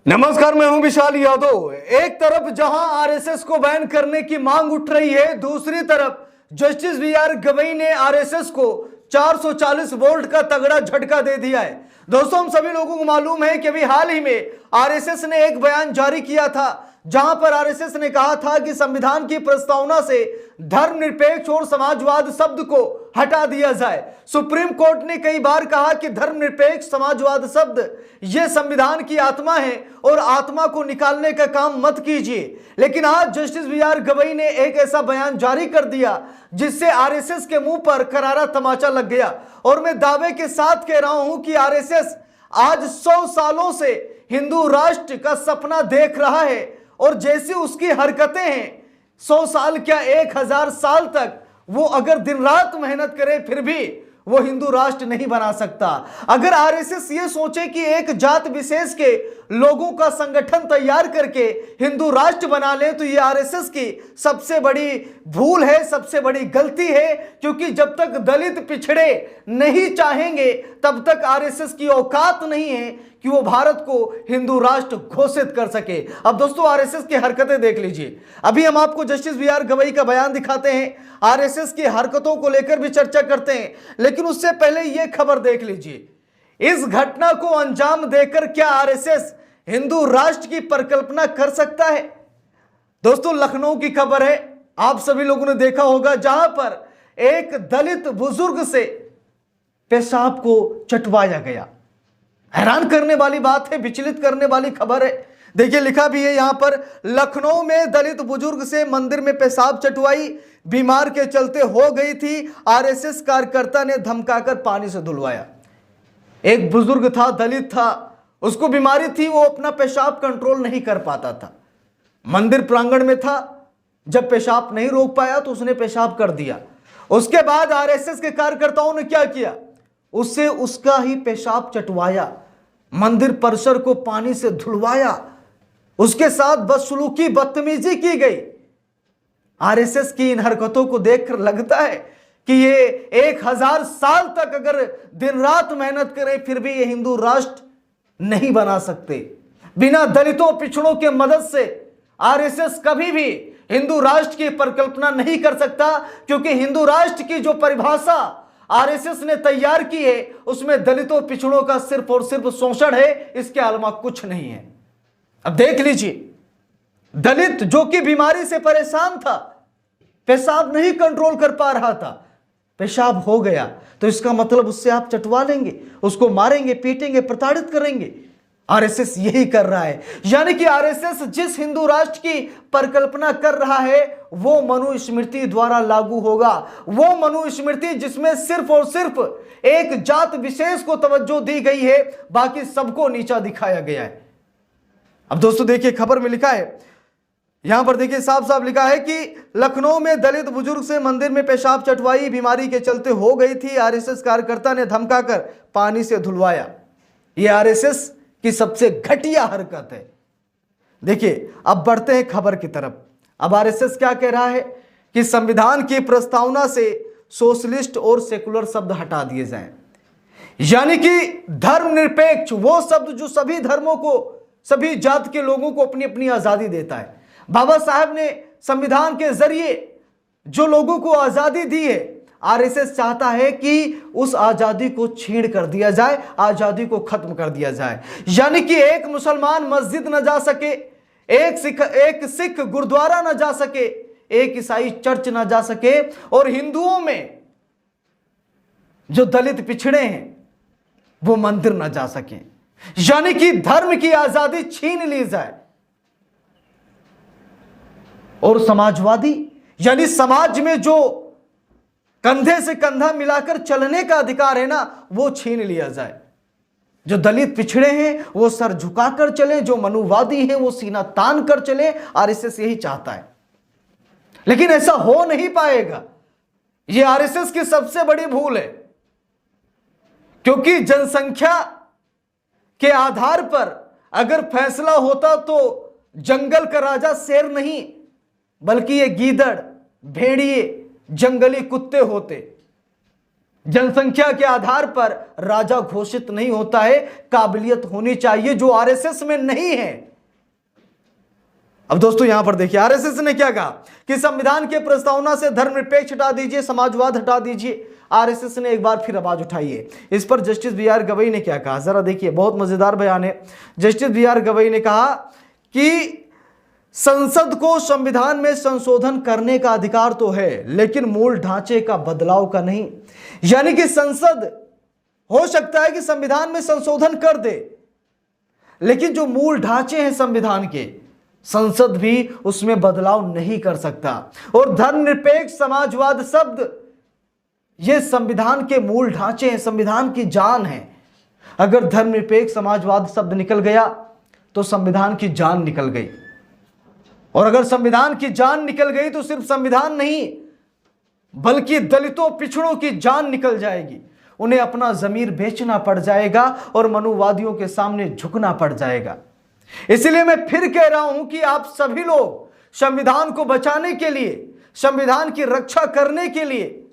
नमस्कार, मैं हूं विशाल यादव। एक तरफ जहां आरएसएस को बैन करने की मांग उठ रही है, दूसरी तरफ जस्टिस बीआर गवई ने आरएसएस को 440 वोल्ट का तगड़ा झटका दे दिया है। दोस्तों, हम सभी लोगों को मालूम है कि अभी हाल ही में आरएसएस ने एक बयान जारी किया था, जहां पर आरएसएस ने कहा था कि संविधान की प्रस्तावना से धर्मनिरपेक्ष और समाजवाद शब्द को हटा दिया जाए। सुप्रीम कोर्ट ने कई बार कहा कि धर्मनिरपेक्ष समाजवाद शब्द यह संविधान की आत्मा है और आत्मा को निकालने का काम मत कीजिए। लेकिन आज जस्टिस बीआर गवई ने एक ऐसा बयान जारी कर दिया जिससे आरएसएस के मुंह पर करारा तमाचा लग गया। और मैं दावे के साथ कह रहा हूं कि आरएसएस आज 100 सालों से हिंदू राष्ट्र का सपना देख रहा है और जैसी उसकी हरकतें हैं, 100 साल क्या 1000 साल तक वो अगर दिन रात मेहनत करे फिर भी वो हिंदू राष्ट्र नहीं बना सकता। अगर आरएसएस ये सोचे कि एक जात विशेष के लोगों का संगठन तैयार करके हिंदू राष्ट्र बना ले, तो ये आरएसएस की सबसे बड़ी भूल है, सबसे बड़ी गलती है। क्योंकि जब तक दलित पिछड़े नहीं चाहेंगे तब तक आरएसएस की औकात नहीं है कि वो भारत को हिंदू राष्ट्र घोषित कर सके। अब दोस्तों, आरएसएस की हरकतें देख लीजिए। अभी हम आपको जस्टिस बीआर गवई का बयान दिखाते हैं, आरएसएस की हरकतों को लेकर भी चर्चा करते हैं, लेकिन उससे पहले यह खबर देख लीजिए। इस घटना को अंजाम देकर क्या आरएसएस हिंदू राष्ट्र की परिकल्पना कर सकता है? दोस्तों, लखनऊ की खबर है, आप सभी लोगों ने देखा होगा, जहां पर एक दलित बुजुर्ग से पेशाब को चटवाया गया। हैरान करने वाली बात है, विचलित करने वाली खबर है। देखिए, लिखा भी है यहां पर, लखनऊ में दलित बुजुर्ग से मंदिर में पेशाब चटवाई, बीमार के चलते हो गई थी, आरएसएस कार्यकर्ता ने धमकाकर पानी से धुलवाया। एक बुजुर्ग था, दलित था, उसको बीमारी थी, वो अपना पेशाब कंट्रोल नहीं कर पाता था, मंदिर प्रांगण में था, जब पेशाब नहीं रोक पाया तो उसने पेशाब कर दिया। उसके बाद आरएसएस के कार्यकर्ताओं ने क्या किया, उससे उसका ही पेशाब चटवाया, मंदिर परिसर को पानी से धुलवाया, उसके साथ बदसलूकी बदतमीजी की गई। आरएसएस की इन हरकतों को देखकर लगता है कि ये 1000 साल तक अगर दिन रात मेहनत करें फिर भी ये हिंदू राष्ट्र नहीं बना सकते। बिना दलितों पिछड़ों के मदद से आरएसएस कभी भी हिंदू राष्ट्र की परिकल्पना नहीं कर सकता, क्योंकि हिंदू राष्ट्र की जो परिभाषा आरएसएस ने तैयार की है उसमें दलितों पिछड़ों का सिर्फ और सिर्फ शोषण है, इसके अलावा कुछ नहीं है। अब देख लीजिए, दलित जो कि बीमारी से परेशान था, पेशाब नहीं कंट्रोल कर पा रहा था, पेशाब हो गया तो इसका मतलब उससे आप चटवा लेंगे, उसको मारेंगे, पीटेंगे, प्रताड़ित करेंगे। आरएसएस यही कर रहा है। यानी कि आरएसएस जिस हिंदू राष्ट्र की परिकल्पना कर रहा है वो मनुस्मृति द्वारा लागू होगा। वो मनुस्मृति जिसमें सिर्फ और सिर्फ एक जात विशेष को तवज्जो दी गई है, बाकी सबको नीचा दिखाया गया है। अब दोस्तों देखिए, खबर में लिखा है, यहां पर देखिए साफ साफ लिखा है कि लखनऊ में दलित बुजुर्ग से मंदिर में पेशाब चटवाई, बीमारी के चलते हो गई थी, आरएसएस कार्यकर्ता ने धमकाकर पानी से धुलवाया। यह आरएसएस की सबसे घटिया हरकत है। देखिए, अब बढ़ते हैं खबर की तरफ। अब आरएसएस क्या कह रहा है कि संविधान की प्रस्तावना से सोशलिस्ट और सेकुलर शब्द हटा दिए जाएं। यानी कि धर्मनिरपेक्ष वो शब्द जो सभी धर्मों को, सभी जात के लोगों को अपनी अपनी आजादी देता है। बाबा साहब ने संविधान के जरिए जो लोगों को आजादी दी है, आरएसएस चाहता है कि उस आजादी को छीन कर दिया जाए, आजादी को खत्म कर दिया जाए। यानी कि एक मुसलमान मस्जिद न जा सके, एक सिख गुरुद्वारा न जा सके, एक ईसाई चर्च न जा सके, और हिंदुओं में जो दलित पिछड़े हैं वो मंदिर न जा सके। यानी कि धर्म की आजादी छीन ली जाए। और समाजवादी यानी समाज में जो कंधे से कंधा मिलाकर चलने का अधिकार है ना, वो छीन लिया जाए। जो दलित पिछड़े हैं वो सर झुकाकर चले, जो मनुवादी हैं वो सीना तान कर चले। आरएसएस यही चाहता है, लेकिन ऐसा हो नहीं पाएगा। ये आरएसएस की सबसे बड़ी भूल है, क्योंकि जनसंख्या के आधार पर अगर फैसला होता तो जंगल का राजा शेर नहीं बल्कि ये गीदड़, भेड़िए, जंगली कुत्ते होते। जनसंख्या के आधार पर राजा घोषित नहीं होता है, काबिलियत होनी चाहिए जो आरएसएस में नहीं है। अब दोस्तों यहां पर देखिए आरएसएस ने क्या कहा कि संविधान के प्रस्तावना से धर्मनिरपेक्ष हटा दीजिए, समाजवाद हटा दीजिए। आरएसएस ने एक बार फिर आवाज उठाई है। इस पर जस्टिस बी.आर. गवई ने क्या कहा, जरा देखिए, बहुत मजेदार बयान है। Justice B R. गवई ने कहा कि संसद को संविधान में संशोधन करने का अधिकार तो है, लेकिन मूल ढांचे का बदलाव का नहीं। यानी कि संसद हो सकता है कि संविधान में संशोधन कर दे, लेकिन जो मूल ढांचे हैं संविधान के, संसद भी उसमें बदलाव नहीं कर सकता। और धर्मनिरपेक्ष समाजवाद शब्द ये संविधान के मूल ढांचे हैं, संविधान की जान है। अगर धर्मनिरपेक्ष समाजवाद शब्द निकल गया तो संविधान की जान निकल गई, और अगर संविधान की जान निकल गई तो सिर्फ संविधान नहीं बल्कि दलितों पिछड़ों की जान निकल जाएगी। उन्हें अपना जमीर बेचना पड़ जाएगा और मनुवादियों के सामने झुकना पड़ जाएगा। इसलिए मैं फिर कह रहा हूं कि आप सभी लोग संविधान को बचाने के लिए, संविधान की रक्षा करने के लिए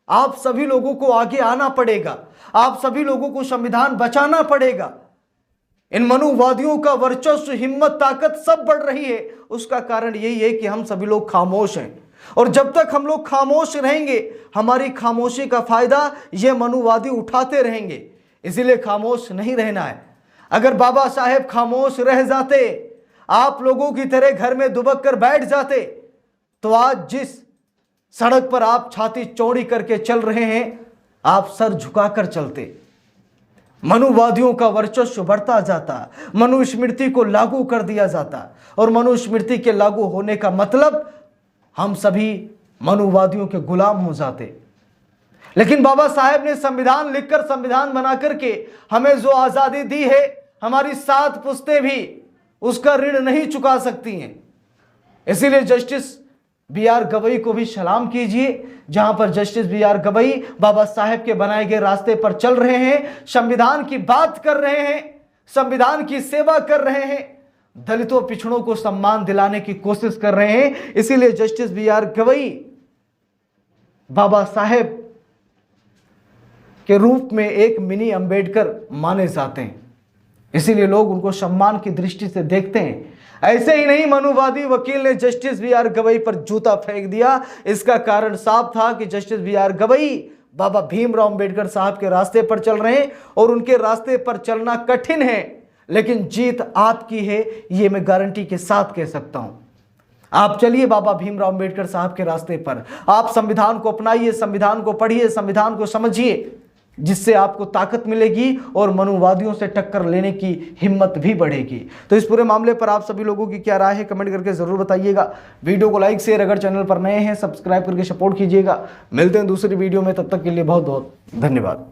आप सभी लोगों को आगे आना पड़ेगा। आप सभी लोगों को संविधान बचाना पड़ेगा। इन मनुवादियों का वर्चस्व, हिम्मत, ताकत सब बढ़ रही है। उसका कारण यही है कि हम सभी लोग खामोश हैं, और जब तक हम लोग खामोश रहेंगे, हमारी खामोशी का फायदा ये मनुवादी उठाते रहेंगे। इसीलिए खामोश नहीं रहना है। अगर बाबा साहेब खामोश रह जाते, आप लोगों की तरह घर में दुबक कर बैठ जाते, तो आज जिस सड़क पर आप छाती चौड़ी करके चल रहे हैं, आप सर झुकाकर चलते। मनुवादियों का वर्चस्व बढ़ता जाता, मनुस्मृति को लागू कर दिया जाता, और मनुस्मृति के लागू होने का मतलब हम सभी मनुवादियों के गुलाम हो जाते। लेकिन बाबा साहेब ने संविधान लिखकर, संविधान बना करके हमें जो आजादी दी है, हमारी 7 पुश्तें भी उसका ऋण नहीं चुका सकती हैं। इसीलिए जस्टिस बी.आर. गवई को भी सलाम कीजिए, जहां पर जस्टिस बी.आर. गवई बाबा साहेब के बनाए गए रास्ते पर चल रहे हैं, संविधान की बात कर रहे हैं, संविधान की सेवा कर रहे हैं, दलितों पिछड़ों को सम्मान दिलाने की कोशिश कर रहे हैं। इसीलिए जस्टिस बी.आर. गवई बाबा साहेब के रूप में एक मिनी अंबेडकर माने जाते हैं। इसीलिए लोग उनको सम्मान की दृष्टि से देखते हैं। ऐसे ही नहीं, मनुवादी वकील ने जस्टिस बी.आर. गवई पर जूता फेंक दिया। इसका कारण साफ था कि जस्टिस बी.आर. गवई बाबा भीमराव अंबेडकर साहब के रास्ते पर चल रहे हैं, और उनके रास्ते पर चलना कठिन है, लेकिन जीत आपकी है, ये मैं गारंटी के साथ कह सकता हूं। आप चलिए बाबा भीमराव अंबेडकर साहब के रास्ते पर, आप संविधान को अपनाइए, संविधान को पढ़िए, संविधान को समझिए, जिससे आपको ताकत मिलेगी और मनुवादियों से टक्कर लेने की हिम्मत भी बढ़ेगी। तो इस पूरे मामले पर आप सभी लोगों की क्या राय है, कमेंट करके जरूर बताइएगा। वीडियो को लाइक, शेयर, अगर चैनल पर नए हैं सब्सक्राइब करके सपोर्ट कीजिएगा। मिलते हैं दूसरी वीडियो में, तब तक के लिए बहुत बहुत धन्यवाद।